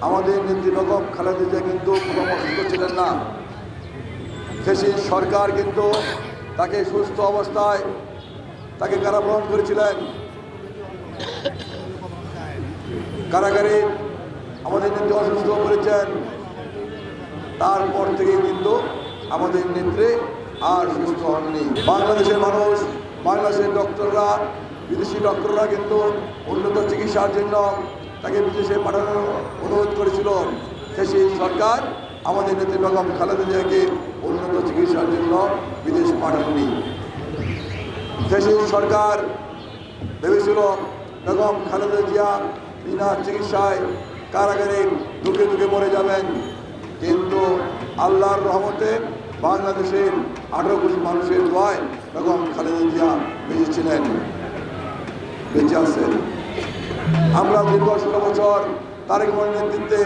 আমাদের নেত্রী বেগম খালেদা জিয়া কিন্তু কোনো অসুস্থ ছিলেন না। ফ্যাসিস্ট সরকার কিন্তু তাকে সুস্থ অবস্থায় তাকে কারাবরণ করেছিলেন। কারাগারে আমাদের নেত্রী অসুস্থ করেছেন। তারপর থেকে কিন্তু আমাদের নেত্রী আর সুস্থ হননি। বাংলাদেশের মানুষ, বাংলাদেশের ডক্টররা, বিদেশি ডক্টররা কিন্তু উন্নত চিকিৎসার জন্য তাকে বিদেশে পাঠানোর অনুরোধ করেছিল। সেই সরকার আমাদের নেত্রী বেগম খালেদা জিয়াকে উন্নত চিকিৎসার জন্য বিদেশ পাঠাননি। সেই সরকার ভেবেছিল বেগম খালেদা জিয়া বিনা চিকিৎসায় কারাগারে ঢুকে ঢুকে মরে যাবেন, কিন্তু আল্লাহর রহমতে বাংলাদেশের 18 কোটি মানুষের দোয়ায় বেগম খালেদা জিয়া বেঁচে ছিলেন, বেঁচে আছেন। আমরা দীর্ঘ 16 বছর তারেক রহমানের নেতৃত্বে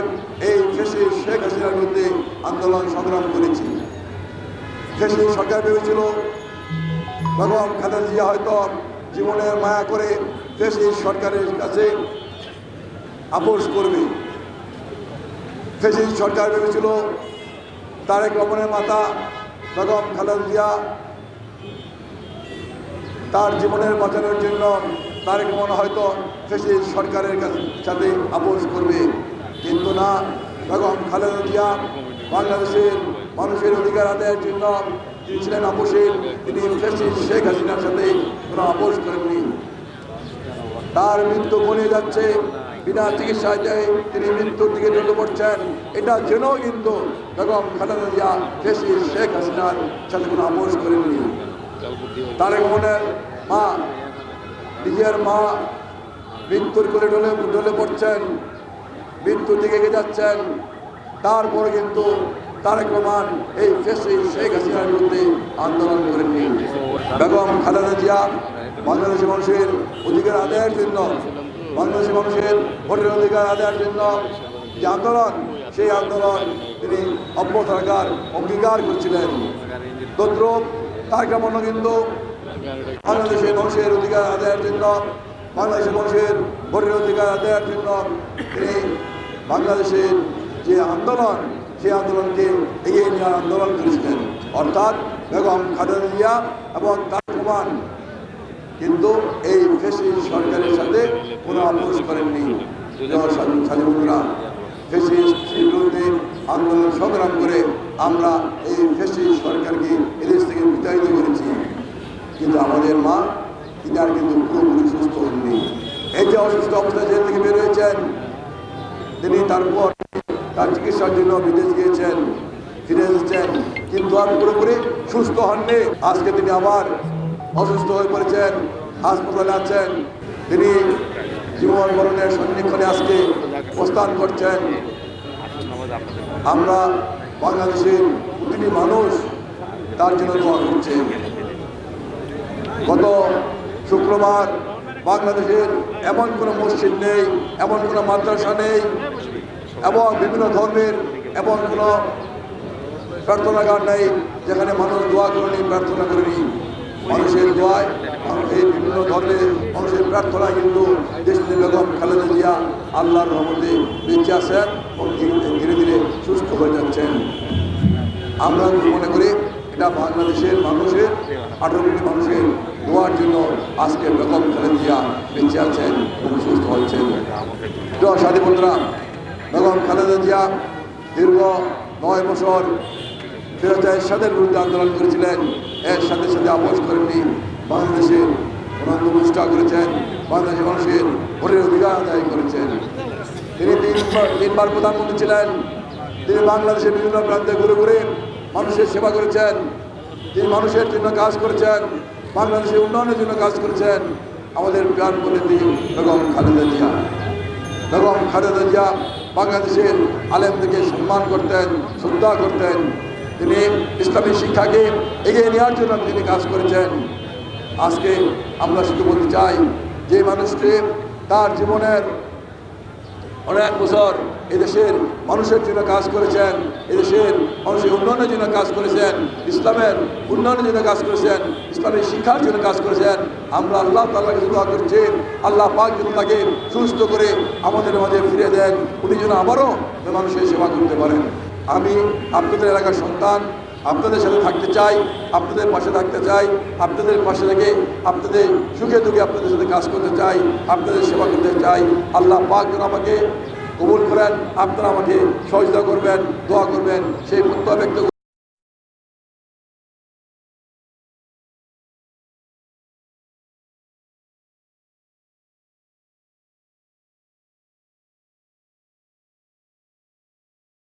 এই ফ্যাসিস্ট শেখ হাসিনার বিরুদ্ধে আন্দোলন সংগ্রাম করেছি। ফ্যাসিস্ট সরকার ভেবেছিল বেগম খালেদা জিয়া হয়তো জীবনের মায়া করে ফ্যাসিস্ট সরকারের কাছে আপোষ করবে। ফ্যাসিস্ট সরকার ভেবেছিল তারেক রহমানের মাতা বেগম খালেদা জিয়া তার জীবনের বাঁচানোর জন্য তারেক রহমান হয়তো ফ্যাসিস্ট সরকারের সাথে আপোষ করবে, কিন্তু না, বেগম খালেদা জিয়া বাংলাদেশের মানুষের অধিকার আদায়ের জন্য তিনি ছিলেন আপোষের। তিনি ফ্যাসিস্ট শেখ হাসিনার সাথে কোনো আপোষ করেননি। তার মৃত্যু ঘনিয়ে যাচ্ছে, বিনা চিকিৎসায় তিনি মৃত্যুর দিকে ঢলে পড়ছেন। এটা জেনেও কিন্তু বেগম খালেদা জিয়া ফ্যাসিস্ট শেখ হাসিনার সাথে কোনো আপোষ করেননি। তারেক রহমানের মা, নিজের মা মৃত্যুর কোলে ঢলে পড়ছেন, মৃত্যুর দিকে এগিয়ে যাচ্ছেন, তারপরে কিন্তু তারেক রহমান এই ফ্যাসিস্ট শেখ হাসিনার বিরুদ্ধে আন্দোলন করেননি। বেগম খালেদা জিয়া বাংলাদেশের মানুষের অধিকার আদায়ের জন্য, বাংলাদেশের মানুষের ভোটের অধিকার আদায়ের জন্য যে আন্দোলন, সেই আন্দোলন তিনি অব্যাহত রাখার অঙ্গীকার করছিলেন। তদ্রুপ তারেক রহমান কিন্তু বাংলাদেশের মানুষের অধিকার আদায়ের জন্য, বাংলাদেশের মানুষের ভোটের অধিকার আদায়ের জন্য তিনি বাংলাদেশের যে আন্দোলন, সেই আন্দোলনকে এগিয়ে নেওয়ার আন্দোলন করেছিলেন। অর্থাৎ বেগম খালেদা জিয়া এবং তারেক রহমান কিন্তু এই ফ্যাসিস্ট সরকারের সাথে কোনো আপোষ করেননি। স্বাধীনতা ফ্যাসিস্ট বিরুদ্ধে আন্দোলন সংগ্রাম করে আমরা এই ফ্যাসিস্ট সরকারকে এদেশ থেকে বিতাড়িত করেছি, কিন্তু আমাদের মা তিনি আর কিন্তু পুরোপুরি সুস্থ হননি। এই যে অসুস্থ অবস্থায় জেল থেকে বের হয়েছেন, তিনি তারপর তার চিকিৎসার জন্য বিদেশ গিয়েছেন, ফিরে এসেছেন, কিন্তু আর পুরোপুরি সুস্থ হননি। আজকে তিনি আবার অসুস্থ হয়ে পড়েছেন, হাসপাতালে আছেন। তিনি জীবন মরণের সন্নিক্ষণে আজকে প্রস্থান করছেন। আমরা বাংলাদেশের প্রতিটি মানুষ তার জন্য দোয়া করছে। গত শুক্রবার বাংলাদেশের এমন কোনো মসজিদ নেই, এমন কোনো মাদ্রাসা নেই, এবং বিভিন্ন ধর্মের এমন কোনো প্রার্থনাগার নেই যেখানে মানুষ দোয়া করেনি, প্রার্থনা করেনি। মানুষের দোয়ায়, এই বিভিন্ন ধর্মের মানুষের প্রার্থনায় কিন্তু দেশটি বেগম খালেদা জিয়া আল্লাহর রহমতে বেঁচে আছেন এবং ধীরে ধীরে সুস্থ হয়ে যাচ্ছেন। আমরা মনে করি এটা বাংলাদেশের মানুষের, 18 কোটি মানুষের দোয়ার জন্য আজকে বেগম খালেদা জিয়া বেঁচে আছেন এবং সুস্থ হচ্ছেন। প্রিয় সাথী বন্ধুরা, বেগম খালেদা জিয়া দীর্ঘ 9 বছর ফিরোজা এরশাদের বিরুদ্ধে আন্দোলন করেছিলেন। এর সাথে সাথে আপোষ করেননি। বাংলাদেশের অনন্ত প্রতিষ্ঠা করেছেন, বাংলাদেশের মানুষের ভোটের অধিকার আদায় করেছেন। তিনি তিনবার প্রধানমন্ত্রী ছিলেন। তিনি বাংলাদেশের বিভিন্ন প্রান্তে ঘুরে ঘুরে মানুষের সেবা করেছেন। তিনি মানুষের জন্য কাজ করেছেন, বাংলাদেশের উন্নয়নের জন্য কাজ করেছেন। আমাদের প্রাণ প্রতিনিধি বেগম খালেদা জিয়া, বেগম খালেদা জিয়া বাংলাদেশের আলেমদেরকে সম্মান করতেন, শ্রদ্ধা করতেন। তিনি ইসলামী শিক্ষাকে এগিয়ে নেওয়ার জন্য তিনি কাজ করেছেন। আজকে আমরা শুধু বলতে চাই, যে মানুষটি তার জীবনের অনেক বছর এদেশের মানুষের জন্য কাজ করেছেন, এদেশের মানুষের উন্নয়নের জন্য কাজ করেছেন, ইসলামের উন্নয়নের জন্য কাজ করেছেন, কোরআনের শিক্ষার জন্য কাজ করেছেন। আমরা আল্লাহ তাআলার কাছে দোয়া করছি, আল্লাহ পাক যেন তাকে সুস্থ করে আমাদের মাঝে ফিরে দেন, উনি যেন আবারও মানুষের সেবা করতে পারেন। আমি আপনাদের এলাকার সন্তান, আপনাদের সাথে থাকতে চাই, আপনাদের পাশে থাকতে চাই, আপনাদের পাশে থেকে আপনাদের সুখে দুঃখে আপনাদের সাথে কাজ করতে চাই, আপনাদের সেবা করতে চাই। আল্লাহ পাক যেন আমাকে কবুল করেন, আপনারা আমাকে সহযোগিতা করবেন, দোয়া করবেন, সেই প্রত্যয় ব্যক্ত